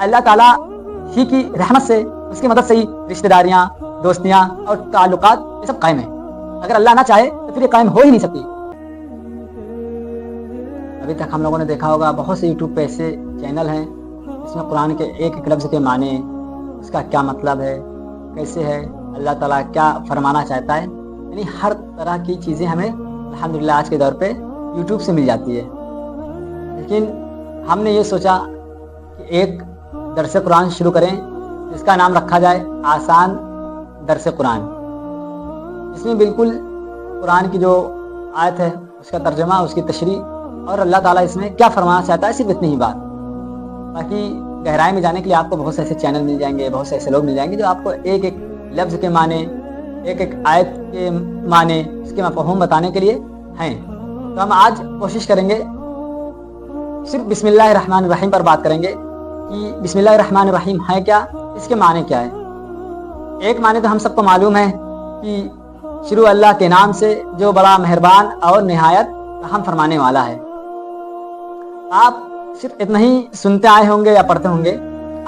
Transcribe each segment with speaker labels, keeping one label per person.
Speaker 1: اللہ تعالیٰ ہی کی رحمت سے، اس کی مدد سے ہی رشتہ داریاں، دوستیاں اور تعلقات یہ سب قائم ہیں۔ اگر اللہ نہ چاہے تو پھر یہ قائم ہو ہی نہیں سکتی۔ ابھی تک ہم لوگوں نے دیکھا ہوگا بہت سے یوٹیوب پہ ایسے چینل ہیں جس میں قرآن کے ایک ایک لفظ کے معنی، اس کا کیا مطلب ہے، کیسے ہے، اللہ تعالیٰ کیا فرمانا چاہتا ہے، یعنی ہر طرح کی چیزیں ہمیں الحمدللہ آج کے دور پہ یوٹیوب سے مل جاتی ہے۔ لیکن ہم نے یہ سوچا کہ ایک درس قرآن شروع کریں جس کا نام رکھا جائے آسان درس قرآن۔ اس میں بالکل قرآن کی جو آیت ہے اس کا ترجمہ، اس کی تشریح اور اللہ تعالیٰ اس میں کیا فرمانا چاہتا ہے، صرف اتنی ہی بات۔ باقی گہرائی میں جانے کے لیے آپ کو بہت سے ایسے چینل مل جائیں گے، بہت سے ایسے لوگ مل جائیں گے جو آپ کو ایک ایک لفظ کے معنی، ایک ایک آیت کے معنی، اس کے مفہوم بتانے کے لیے ہیں۔ تو ہم آج کوشش کریں گے صرف بسم اللہ الرحمن الرحیم پر بات کریں گے کہ بسم اللہ الرحمن الرحیم ہے کیا، اس کے معنی کیا ہے۔ ایک معنی تو ہم سب کو معلوم ہے کہ شروع اللہ کے نام سے جو بڑا مہربان اور نہایت رحم فرمانے والا ہے۔ آپ صرف اتنا ہی سنتے آئے ہوں گے یا پڑھتے ہوں گے۔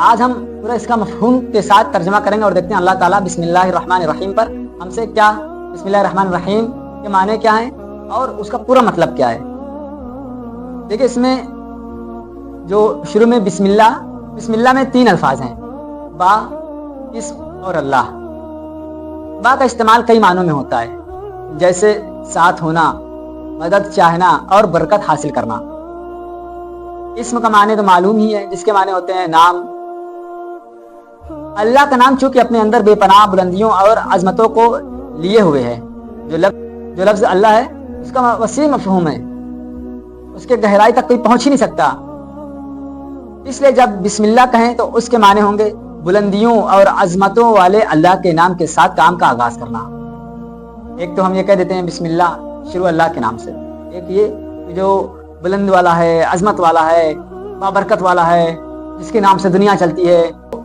Speaker 1: آج ہم پورا اس کا مفہوم کے ساتھ ترجمہ کریں گے اور دیکھتے ہیں اللہ تعالیٰ بسم اللہ الرحمن الرحیم پر ہم سے کیا، بسم اللہ الرحمن الرحیم کے معنی کیا ہیں اور اس کا پورا مطلب کیا ہے۔ دیکھیں اس میں جو شروع میں بسم اللہ میں 3 الفاظ ہیں، با، اسم اور اللہ۔ با کا استعمال کئی معنوں میں ہوتا ہے، جیسے ساتھ ہونا، مدد چاہنا اور برکت حاصل کرنا۔ اسم کا معنی تو معلوم ہی ہے، جس کے معنی ہوتے ہیں نام۔ اللہ کا نام چونکہ اپنے اندر بے پناہ بلندیوں اور عظمتوں کو لیے ہوئے ہے۔ جو لفظ اللہ ہے اس کا وسیع مفہوم ہے، اس کے گہرائی تک کوئی پہنچ ہی نہیں سکتا۔ اس لیے جب بسم اللہ کہیں تو اس کے معنی ہوں گے بلندیوں اور عظمتوں والے اللہ کے نام کے ساتھ کام کا آغاز کرنا۔ ایک تو ہم یہ کہہ دیتے ہیں بسم اللہ شروع اللہ کے نام سے، ایک یہ جو بلند والا ہے، عظمت والا ہے، بابرکت والا ہے، جس کے نام سے دنیا چلتی ہے،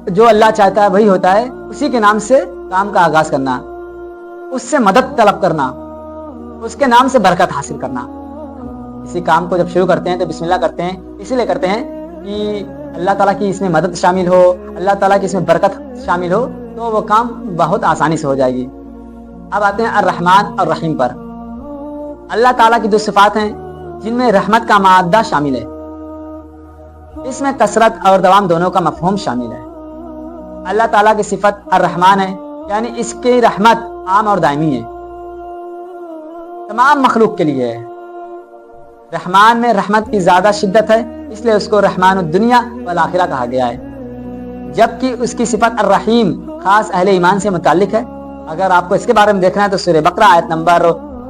Speaker 1: جو اللہ چاہتا ہے وہی ہوتا ہے، اسی کے نام سے کام کا آغاز کرنا، اس سے مدد طلب کرنا، اس کے نام سے برکت حاصل کرنا۔ کسی کام کو جب شروع کرتے ہیں تو بسم اللہ کرتے ہیں، اسی لیے کرتے ہیں کہ اللہ تعالیٰ کی اس میں مدد شامل ہو، اللہ تعالیٰ کی اس میں برکت شامل ہو، تو وہ کام بہت آسانی سے ہو جائے گی۔ اب آتے ہیں الرحمن اور رحیم پر۔ اللہ تعالیٰ کی 2 صفات ہیں جن میں رحمت کا مادہ شامل ہے، اس میں کثرت اور دوام دونوں کا مفہوم شامل ہے۔ اللہ تعالیٰ کی صفت الرحمن ہے، یعنی اس کی رحمت عام اور دائمی ہے، تمام مخلوق کے لیے ہے۔ رحمان میں رحمت کی زیادہ شدت ہے، اس لیے اس کو رحمان الدنیا والآخرہ کہا گیا ہے، جبکہ اس کی صفت الرحیم خاص اہل ایمان سے متعلق ہے۔ اگر آپ کو اس کے بارے میں دیکھنا ہے تو سورہ بقرہ آیت نمبر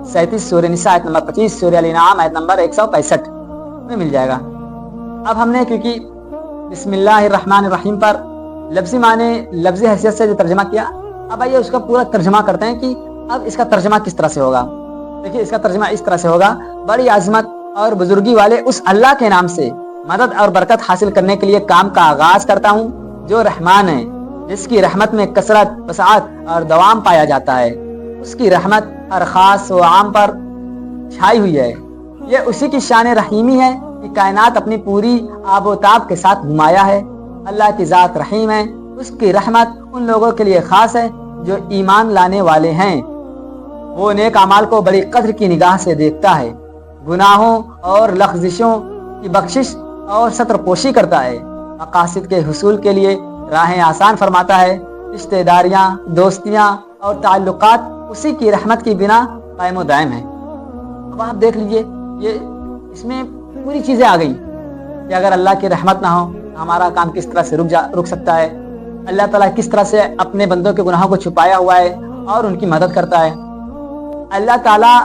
Speaker 1: 37، سورہ نساء آیت نمبر 25، سورہ الانعام آیت نمبر 165 میں مل جائے گا۔ اب ہم نے کیونکہ بسم اللہ الرحمن الرحیم پر لفظی معنی لفظی حیثیت سے جو ترجمہ کیا، اب آئیے اس کا پورا ترجمہ کرتے ہیں کہ اب اس کا ترجمہ کس طرح سے ہوگا۔ دیکھیے اس کا ترجمہ اس طرح سے ہوگا، بڑی عظمت اور بزرگی والے اس اللہ کے نام سے مدد اور برکت حاصل کرنے کے لیے کام کا آغاز کرتا ہوں جو رحمان ہے، جس کی رحمت میں کثرت، وسعت اور دوام پایا جاتا ہے۔ اس کی رحمت ہر خاص و عام پر چھائی ہوئی ہے۔ یہ اسی کی شان رحیمی ہے کہ کائنات اپنی پوری آب و تاب کے ساتھ نمایاں ہے۔ اللہ کی ذات رحیم ہے، اس کی رحمت ان لوگوں کے لیے خاص ہے جو ایمان لانے والے ہیں۔ وہ نیک اعمال کو بڑی قدر کی نگاہ سے دیکھتا ہے، گناہوں اور لغزشوں کی بخشش اور ستر پوشی کرتا ہے، مقاصد کے حصول کے لیے راہیں آسان فرماتا ہے۔ رشتہ داریاں، دوستیاں اور تعلقات اسی کی رحمت کی بنا قائم و دائم ہیں۔ اب آپ دیکھ لیجئے، یہ اس میں پوری چیزیں آ گئی کہ اگر اللہ کی رحمت نہ ہو ہمارا کام کس طرح سے رک سکتا ہے، اللہ تعالیٰ کس طرح سے اپنے بندوں کے گناہوں کو چھپایا ہوا ہے اور ان کی مدد کرتا ہے۔ اللہ تعالیٰ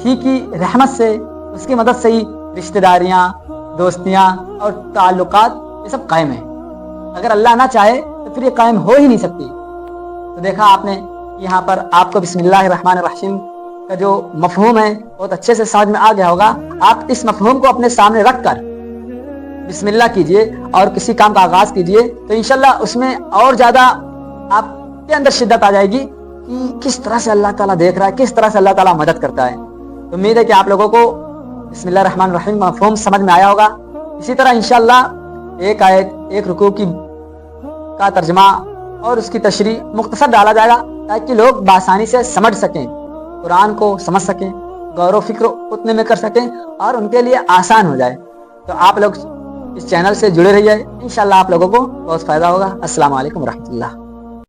Speaker 1: ہی کی رحمت سے، اس کی مدد سے ہی رشتہ داریاں، دوستیاں اور تعلقات یہ سب قائم ہیں۔ اگر اللہ نہ چاہے تو پھر یہ قائم ہو ہی نہیں سکتی۔ تو دیکھا آپ نے یہاں پر آپ کو بسم اللہ الرحمن الرحیم کا جو مفہوم ہے بہت اچھے سے سمجھ میں آ گیا ہوگا۔ آپ اس مفہوم کو اپنے سامنے رکھ کر بسم اللہ کیجئے اور کسی کام کا آغاز کیجئے تو انشاءاللہ اس میں اور زیادہ آپ کے اندر شدت آ جائے گی کہ کس طرح سے اللہ تعالیٰ دیکھ رہا ہے، کس طرح سے اللہ تعالیٰ مدد کرتا ہے۔ تو امید ہے کہ آپ لوگوں کو بسم اللہ الرحمن الرحیم مفہوم سمجھ میں آیا ہوگا۔ اسی طرح انشاءاللہ ایک آیت ایک رکوع کی کا ترجمہ اور اس کی تشریح مختصر ڈالا جائے گا تاکہ لوگ بآسانی سے سمجھ سکیں، قرآن کو سمجھ سکیں، غور و فکر اتنے میں کر سکیں اور ان کے لیے آسان ہو جائے۔ تو آپ لوگ اس چینل سے جڑے رہیے، انشاءاللہ آپ لوگوں کو بہت فائدہ ہوگا۔ السلام علیکم ورحمۃ اللہ۔